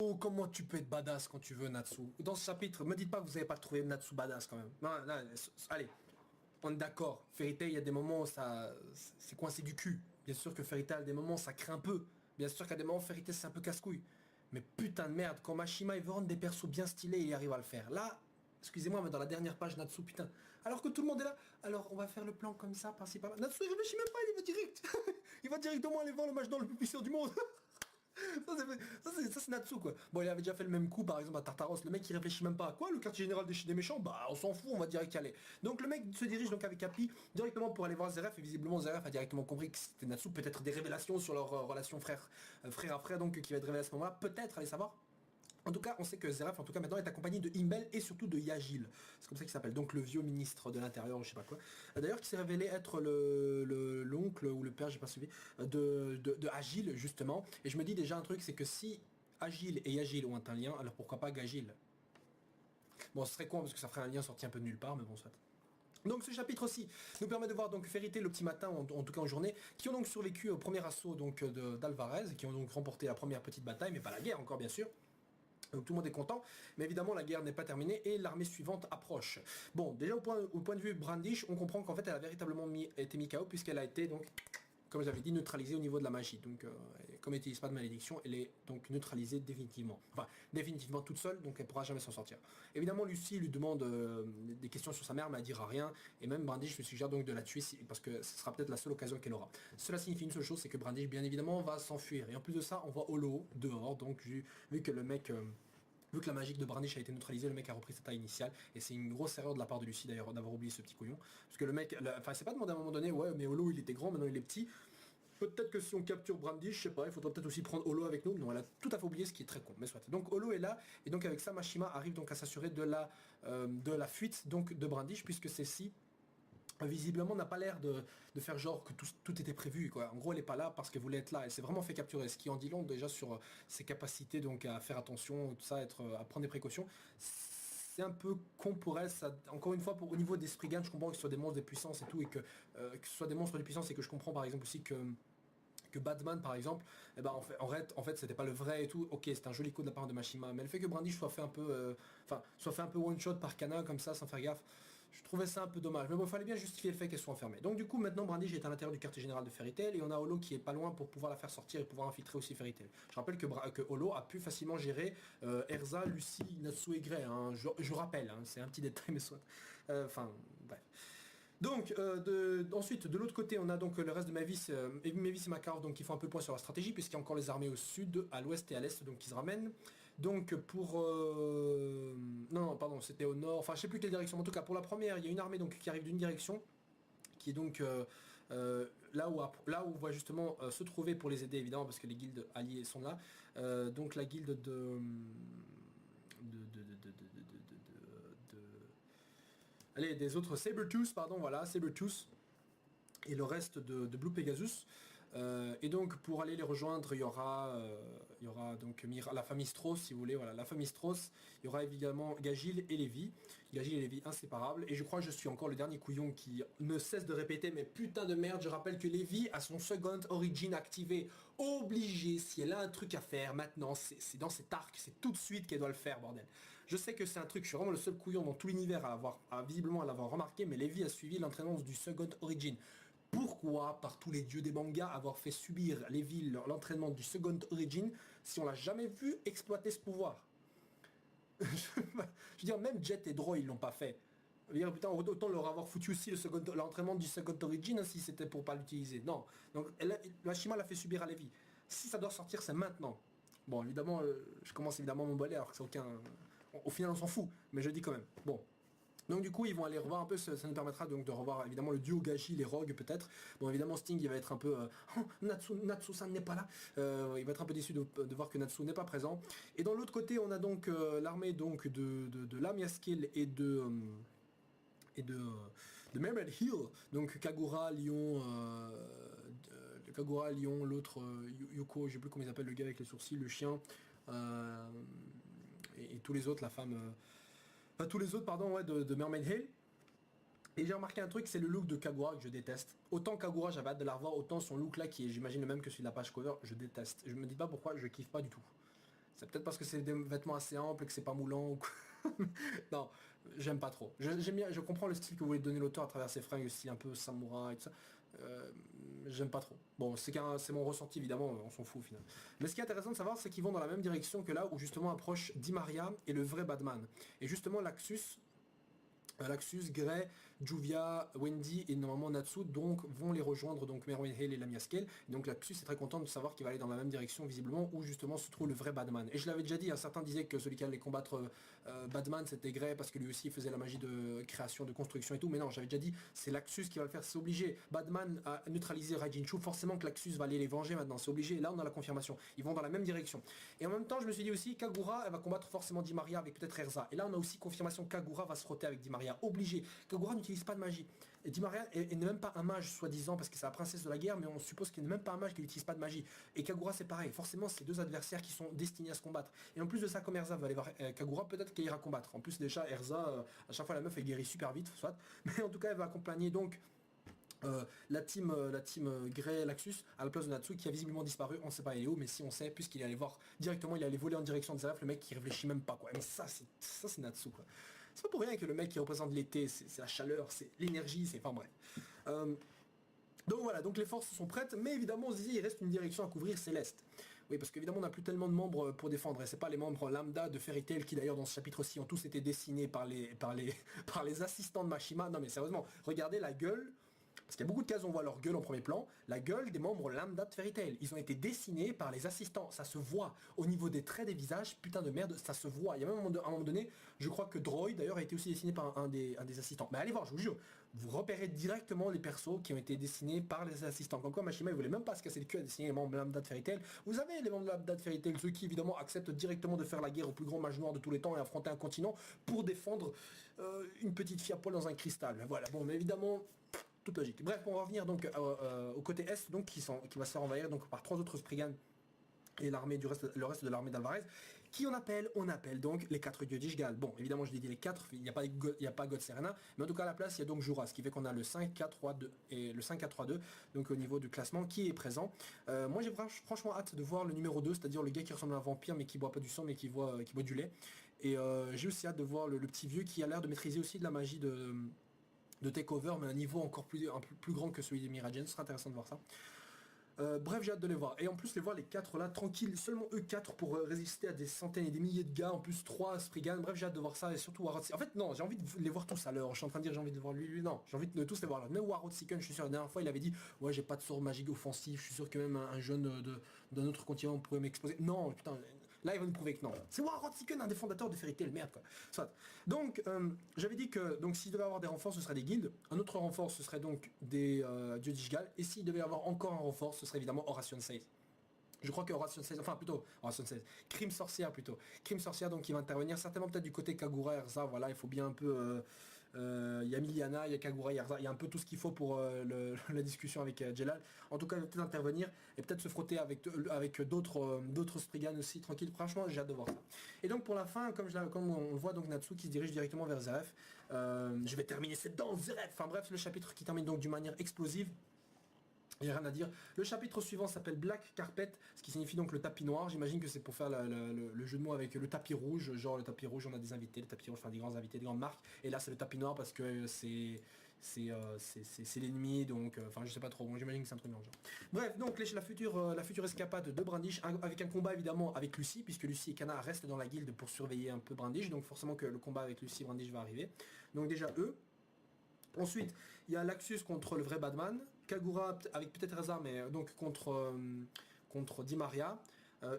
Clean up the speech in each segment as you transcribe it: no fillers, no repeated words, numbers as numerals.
Oh, comment tu peux être badass quand tu veux, Natsu. Dans ce chapitre, me dites pas que vous n'avez pas trouvé Natsu badass quand même. Non, non, allez, on est d'accord. Fairy Tail, il y a des moments où ça, c'est coincé du cul. Bien sûr que Fairy Tail, à des moments, ça craint un peu. Bien sûr qu'à des moments, Fairy Tail, c'est un peu casse-couille. Mais putain de merde, quand Mashima, il veut rendre des persos bien stylés, il arrive à le faire. Là, excusez-moi, mais dans la dernière page, Natsu, putain. Alors que tout le monde est là, alors on va faire le plan comme ça, par-ci, par-là. Natsu, il réfléchit même pas, il va direct. Il va directement aller voir le match dans le plus puissant du monde. Ça c'est Natsu quoi. Bon il avait déjà fait le même coup par exemple à Tartaros. Le mec il réfléchit même pas à quoi. Le quartier général des méchants. Bah on s'en fout, on va direct y aller. Donc le mec se dirige donc avec Happy directement pour aller voir Zeref. Et visiblement Zeref a directement compris que c'était Natsu. Peut-être des révélations sur leur relation frère à frère donc qui va être révélé à ce moment là. Peut-être, allez savoir. En tout cas, on sait que Zeref, en tout cas, maintenant est accompagné de Himbel et surtout de Yagil. C'est comme ça qu'il s'appelle, donc le vieux ministre de l'Intérieur, je sais pas quoi. D'ailleurs, qui s'est révélé être l'oncle ou le père, j'ai pas suivi, de Agile, justement. Et je me dis déjà un truc, c'est que si Agile et Yagil ont un lien, alors pourquoi pas Gagil? Bon, ce serait con parce que ça ferait un lien sorti un peu de nulle part, mais bon, soit. Donc ce chapitre aussi nous permet de voir donc Fairy Tail le petit matin, en tout cas en journée, qui ont donc survécu au premier assaut donc d'Alvarez, qui ont donc remporté la première petite bataille, mais pas la guerre encore bien sûr. Donc tout le monde est content, mais évidemment la guerre n'est pas terminée et l'armée suivante approche. Bon, déjà au point de vue Brandish, on comprend qu'en fait elle a véritablement été mis KO puisqu'elle a été donc, comme j'avais dit, neutralisée au niveau de la magie. Donc comme elle n'utilise pas de malédiction, elle est donc neutralisée définitivement. Enfin, définitivement toute seule, donc elle pourra jamais s'en sortir. Évidemment Lucie lui demande des questions sur sa mère, mais elle dira rien. Et même Brandish lui suggère donc de la tuer parce que ce sera peut-être la seule occasion qu'elle aura. Cela signifie une seule chose, c'est que Brandish bien évidemment va s'enfuir. Et en plus de ça, on voit Holo dehors, donc vu que le mec... vu que la magie de Brandish a été neutralisée, le mec a repris sa taille initiale. Et c'est une grosse erreur de la part de Lucie d'ailleurs d'avoir oublié ce petit couillon. Parce que le mec, enfin c'est pas demandé à un moment donné, ouais mais Holo il était grand, maintenant il est petit. Peut-être que si on capture Brandish, je sais pas, il faudrait peut-être aussi prendre Holo avec nous. Non, elle a tout à fait oublié, ce qui est très con, mais soit. Donc Holo est là, et donc avec ça, Mashima arrive donc à s'assurer de la fuite donc de Brandish, puisque celle-ci visiblement n'a pas l'air de faire genre que tout était prévu quoi. En gros elle est pas là parce qu'elle voulait être là, elle s'est vraiment fait capturer, ce qui en dit long déjà sur ses capacités donc à faire attention, tout ça, à prendre des précautions. C'est un peu con pour elle, ça, encore une fois au niveau des Spriggan, je comprends que ce soit des monstres de puissance et tout, et que ce soit des monstres de puissance, et que je comprends par exemple aussi que Batman par exemple, eh ben, en fait c'était pas le vrai et tout, ok c'est un joli coup de la part de Mashima, mais le fait que Brandish soit fait un peu soit fait un peu one shot par Kana comme ça sans faire gaffe, je trouvais ça un peu dommage, mais bon il fallait bien justifier le fait qu'elle soit enfermée. Donc du coup maintenant Brandish est à l'intérieur du quartier général de Fairy Tail et on a Holo qui est pas loin pour pouvoir la faire sortir et pouvoir infiltrer aussi Fairy Tail. Je rappelle que Holo a pu facilement gérer Erza, Lucie, Natsu et Grey, hein. Je rappelle, hein, c'est un petit détail mais soit. Enfin bref. Donc, ensuite, de l'autre côté, on a donc le reste de Mavis, Mavis et Makarov, donc qui font un peu le point sur la stratégie, puisqu'il y a encore les armées au sud, à l'ouest et à l'est, donc qui se ramènent. Donc, pour... non, pardon, c'était au nord, enfin, je sais plus quelle direction, mais en tout cas, pour la première, il y a une armée donc qui arrive d'une direction, qui est donc là où on va justement se trouver pour les aider, évidemment, parce que les guildes alliées sont là. Donc, la guilde de allez, des autres Sabertooth, pardon, voilà, Sabertooth et le reste de Blue Pegasus. Et donc pour aller les rejoindre, il y aura donc la famille Strauss, si vous voulez, voilà, la famille Strauss. Il y aura évidemment Gagil et Lévi. Gagil et Lévi inséparables. Et je crois que je suis encore le dernier couillon qui ne cesse de répéter, mais putain de merde, je rappelle que Lévi a son second origin activé. Obligé, si elle a un truc à faire maintenant, c'est dans cet arc, c'est tout de suite qu'elle doit le faire, bordel. Je sais que c'est un truc, je suis vraiment le seul couillon dans tout l'univers visiblement à l'avoir remarqué, mais Lévi a suivi l'entraînement du second origin. Pourquoi, par tous les dieux des mangas, avoir fait subir les villes l'entraînement du Second Origin si on l'a jamais vu exploiter ce pouvoir? Je veux dire, même Jet et Droid ils l'ont pas fait. Je veux dire, putain, autant leur avoir foutu aussi l'entraînement du Second Origin hein, si c'était pour pas l'utiliser. Non. Donc Mashima l'a fait subir à Levi. Si ça doit sortir, c'est maintenant. Bon, évidemment, je commence évidemment à m'emballer alors que c'est aucun... Au final, on s'en fout, mais je dis quand même. Bon. Donc du coup ils vont aller revoir un peu, ça nous permettra donc de revoir évidemment le duo Gachi, les Rogues peut-être. Bon évidemment Sting il va être un peu oh, Natsu-san n'est pas là. Il va être un peu déçu de voir que Natsu n'est pas présent. Et dans l'autre côté on a donc l'armée donc de Lamiaskil et de Mermaid Hill, donc Kagura, Lyon, Kagura, Lyon, l'autre Yoko, je sais plus comment ils appellent le gars avec les sourcils, le chien, et tous les autres, la femme, enfin tous les autres pardon ouais de Mermaid Hill. Et j'ai remarqué un truc, c'est le look de Kagura que je déteste. Autant Kagura j'avais hâte de la revoir, autant son look là qui est j'imagine le même que celui de la page cover, je déteste. Je me dis pas pourquoi, je kiffe pas du tout. C'est peut-être parce que c'est des vêtements assez amples et que c'est pas moulant ou quoi. Non, j'aime pas trop. J'aime bien, je comprends le style que vous voulez donner l'auteur à travers ses fringues, style un peu samouraï et tout ça. Euh, J'aime pas trop. Bon, c'est mon ressenti évidemment, on s'en fout au final. Mais ce qui est intéressant de savoir, c'est qu'ils vont dans la même direction que là où justement approche Di Maria et le vrai Batman. Et justement Laxus, Gray, Juvia, Wendy et normalement Natsu donc vont les rejoindre, donc Merwin Hale et Lamia Scale. Et donc Laxus est très content de savoir qu'il va aller dans la même direction visiblement où justement se trouve le vrai Batman. Et je l'avais déjà dit, certains disaient que celui qui allait combattre Batman c'était Gray parce que lui aussi faisait la magie de création, de construction et tout. Mais non, j'avais déjà dit, c'est Laxus qui va le faire, c'est obligé. Batman a neutralisé Raijin Shu, forcément que Laxus va aller les venger maintenant, c'est obligé. Là on a la confirmation, ils vont dans la même direction. Et en même temps je me suis dit aussi, Kagura elle va combattre forcément Di Maria avec peut-être Erza. Et là on a aussi confirmation, Kagura va se frotter avec Di Maria. Obligé. Kagura n'utilise pas de magie. Et Di Maria n'est même pas un mage, soi-disant, parce que c'est la princesse de la guerre, mais on suppose qu'il n'est même pas un mage qui n'utilise pas de magie. Et Kagura, c'est pareil. Forcément, c'est deux adversaires qui sont destinés à se combattre. Et en plus de ça, comme Erza va aller voir Kagura, peut-être qu'elle ira combattre. En plus, déjà, Erza, à chaque fois, la meuf, elle guérit super vite, soit. Mais en tout cas, elle va accompagner donc la team Grey Laxus à la place de Natsu qui a visiblement disparu, on sait pas il est où, mais si on sait, puisqu'il est allé voir directement, il est allé voler en direction de Zeref, le mec qui réfléchit même pas quoi. Mais ça c'est Natsu quoi. C'est pas pour rien que le mec qui représente l'été, c'est la chaleur, c'est l'énergie, c'est enfin bref. Donc voilà, donc les forces sont prêtes, mais évidemment on se disait il reste une direction à couvrir, c'est l'Est. Oui, parce qu'évidemment on n'a plus tellement de membres pour défendre, et c'est pas les membres lambda de Fairy Tail qui d'ailleurs dans ce chapitre-ci ont tous été dessinés par les assistants de Mashima. Non mais sérieusement, regardez la gueule. Parce qu'il y a beaucoup de cases où on voit leur gueule en premier plan, la gueule des membres lambda de Fairy Tail. Ils ont été dessinés par les assistants, ça se voit. Au niveau des traits des visages, putain de merde, ça se voit. Il y a même un moment donné, je crois que Droid d'ailleurs a été aussi dessiné par un des assistants. Mais allez voir, je vous jure, vous repérez directement les persos qui ont été dessinés par les assistants. Comme quoi Mashima il voulait même pas se casser le cul à dessiner les membres lambda de Fairy Tail. Vous avez les membres lambda de Fairy Tail, ceux qui évidemment acceptent directement de faire la guerre au plus grand mage noir de tous les temps et affronter un continent pour défendre une petite fille à poil dans un cristal. Mais voilà, bon, mais évidemment... toute logique. Bref, on va revenir donc au côté est, donc qui va se faire envahir donc par trois autres Spriggan et l'armée le reste de l'armée d'Alvarez, qui on appelle donc les 4 dieux d'Ishgal. Bon, évidemment, je dis les 4, il n'y a pas God Serena, mais en tout cas à la place, il y a donc Jura, ce qui fait qu'on a le 5-4-3-2 et le 5-4-3-2, donc au niveau du classement, qui est présent. Moi, j'ai franchement hâte de voir le numéro 2, c'est-à-dire le gars qui ressemble à un vampire, mais qui boit pas du sang, mais qui boit du lait. Et j'ai aussi hâte de voir le petit vieux qui a l'air de maîtriser aussi de la magie de takeover, mais à un niveau encore plus grand que celui de Miragen. Ce sera intéressant de voir ça. Bref, j'ai hâte de les voir. Et en plus, les voir les 4 là, tranquilles, seulement eux 4 pour résister à des centaines et des milliers de gars, en plus 3 Spriggan. Bref, j'ai hâte de voir ça, et surtout Warrod. En fait, non, j'ai envie de les voir tous à l'heure. Je suis en train de dire j'ai envie de voir lui, non, j'ai envie de tous les voir là. Même Warrod Seeken, je suis sûr, la dernière fois, il avait dit ouais, j'ai pas de sort magique offensif, je suis sûr que même un jeune d'un autre continent pourrait m'exposer. Non, putain. Là, il va nous prouver que non. C'est Warrod Seeken, un des fondateurs de Fairy Tail, merde quoi. Soit. Donc, j'avais dit que donc s'il devait avoir des renforts, ce serait des guildes. Un autre renfort, ce serait donc des dieux d'Ishgal. Et s'il devait avoir encore un renfort, ce serait évidemment Horation 16. Je crois que Horation 16, enfin plutôt Horation 16, Crime Sorcière plutôt. Crime Sorcière donc il va intervenir certainement peut-être du côté Kagura, Erza, voilà, il faut bien un peu... il y a Miliana, il y a Kagura, il y a un peu tout ce qu'il faut pour la discussion avec Jelal. En tout cas, il va peut-être intervenir et peut-être se frotter avec d'autres Spriggan aussi, tranquille. Franchement, j'ai hâte de voir ça. Et donc pour la fin, comme on voit donc Natsu qui se dirige directement vers Zeref. Je vais terminer cette danse Zeref. Enfin bref, le chapitre qui termine donc d'une manière explosive. Il n'y a rien à dire. Le chapitre suivant s'appelle Black Carpet, ce qui signifie donc le tapis noir. J'imagine que c'est pour faire le jeu de mots avec le tapis rouge. Genre le tapis rouge, on a des invités, le tapis rouge, enfin des grands invités, des grandes marques. Et là c'est le tapis noir parce que c'est l'ennemi, donc enfin je sais pas trop. Bon, j'imagine que c'est un truc dans le genre. Bref, donc la future escapade de Brandish avec un combat évidemment avec Lucy, puisque Lucy et Kana restent dans la guilde pour surveiller un peu Brandish. Donc forcément que le combat avec Lucy et Brandish va arriver. Donc déjà eux. Ensuite, il y a Laxus contre le vrai Batman, Kagura avec peut-être Erza, mais donc contre Di Maria.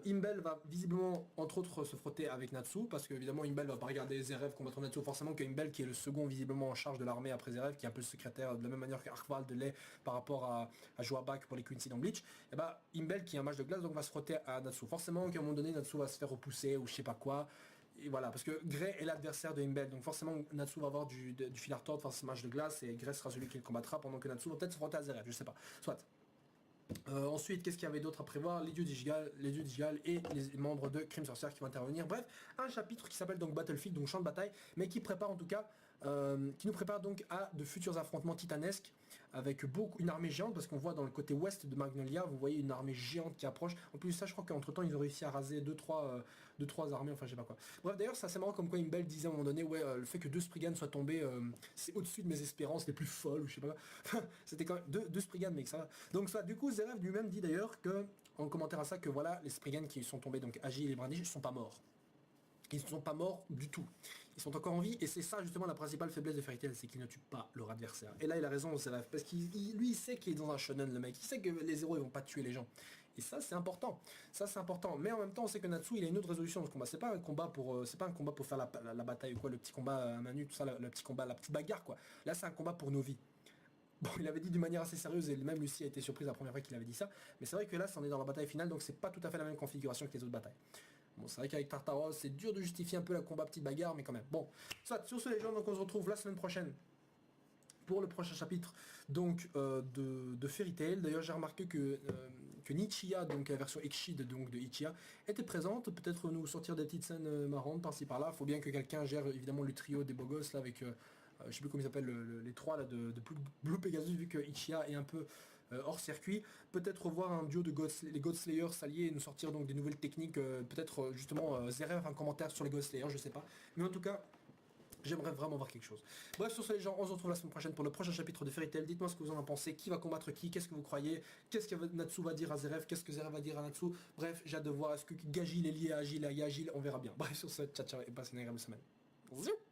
Imbel va visiblement, entre autres, se frotter avec Natsu, parce qu'évidemment Imbel va pas regarder Zerev combattre Natsu, forcément que Imbel, qui est le second visiblement en charge de l'armée après Zerev, qui est un peu le secrétaire de la même manière qu'Arkwald l'est par rapport à Joabak pour les Quincy dans Bleach, et bah Imbel, qui est un mage de glace, donc va se frotter à Natsu. Forcément qu'à un moment donné, Natsu va se faire repousser ou je sais pas quoi. Et voilà, parce que Grey est l'adversaire de Imbel, donc forcément Natsu va avoir du fil à retordre face à ce match de glace, et Grey sera celui qui le combattra, pendant que Natsu va peut-être se frotter à Zerev, je sais pas. Soit. Ensuite, qu'est-ce qu'il y avait d'autre à prévoir? Les dieux d'Ishgal et les membres de Crime Sorcière qui vont intervenir. Bref, un chapitre qui s'appelle donc Battlefield, donc champ de bataille, mais qui prépare en tout cas qui nous prépare donc à de futurs affrontements titanesques avec une armée géante, parce qu'on voit dans le côté ouest de Magnolia, vous voyez une armée géante qui approche. En plus de ça, je crois qu'entre temps ils ont réussi à raser 2-3 armées, enfin je sais pas quoi. Bref, d'ailleurs c'est assez marrant comme quoi Imbel disait à un moment donné, ouais, le fait que 2 Spriggan soient tombés, c'est au-dessus de mes espérances les plus folles, ou je sais pas quoi. C'était quand même 2 Spriggan, mec, ça va. Donc ça, du coup Zverev lui-même dit d'ailleurs que, en commentaire à ça, que voilà, les Spriggan qui sont tombés, donc Agile et Brandish, sont pas morts. Ils ne sont pas morts du tout. Ils sont encore en vie, et c'est ça justement la principale faiblesse de Fairy Tail, c'est qu'il ne tue pas leur adversaire. Et là il a raison, parce qu'il lui il sait qu'il est dans un shonen, le mec, il sait que les héros ils vont pas tuer les gens. Et ça c'est important, mais en même temps on sait que Natsu il a une autre résolution de ce combat, c'est pas un combat pour faire la bataille ou quoi, le petit combat à main nue, tout ça, le petit combat, la petite bagarre quoi. Là c'est un combat pour nos vies. Bon, il avait dit d'une manière assez sérieuse, et même Lucie a été surprise la première fois qu'il avait dit ça, mais c'est vrai que là on est dans la bataille finale, donc c'est pas tout à fait la même configuration que les autres batailles. Bon, c'est vrai qu'avec Tartaros, c'est dur de justifier un peu la combat petite bagarre, mais quand même. Bon, soit sur ce les gens, donc on se retrouve la semaine prochaine pour le prochain chapitre donc de Fairy Tail. D'ailleurs j'ai remarqué que Nichiya, donc la version Ekshid donc de Ichiya, était présente, peut-être nous sortir des petites scènes marrantes par-ci par-là. Faut bien que quelqu'un gère évidemment le trio des beaux gosses là avec je sais plus comment ils s'appellent, les trois là de Blue Pegasus, vu que Ichiya est un peu hors circuit. Peut-être revoir un duo de les God Slayers s'allier et nous sortir donc des nouvelles techniques, peut-être justement Zverev un commentaire sur les God Slayers, je sais pas. Mais en tout cas, j'aimerais vraiment voir quelque chose. Bref, sur ce les gens, on se retrouve la semaine prochaine pour le prochain chapitre de Fairy Tail. Dites-moi ce que vous en pensez, qui va combattre qui, qu'est-ce que vous croyez, qu'est-ce que Natsu va dire à Zverev, qu'est-ce que Zverev va dire à Natsu. Bref, j'ai hâte de voir, est-ce que Gagil est lié à Agile, on verra bien. Bref, sur ce, ciao ciao et passez une agréable semaine. Zoup.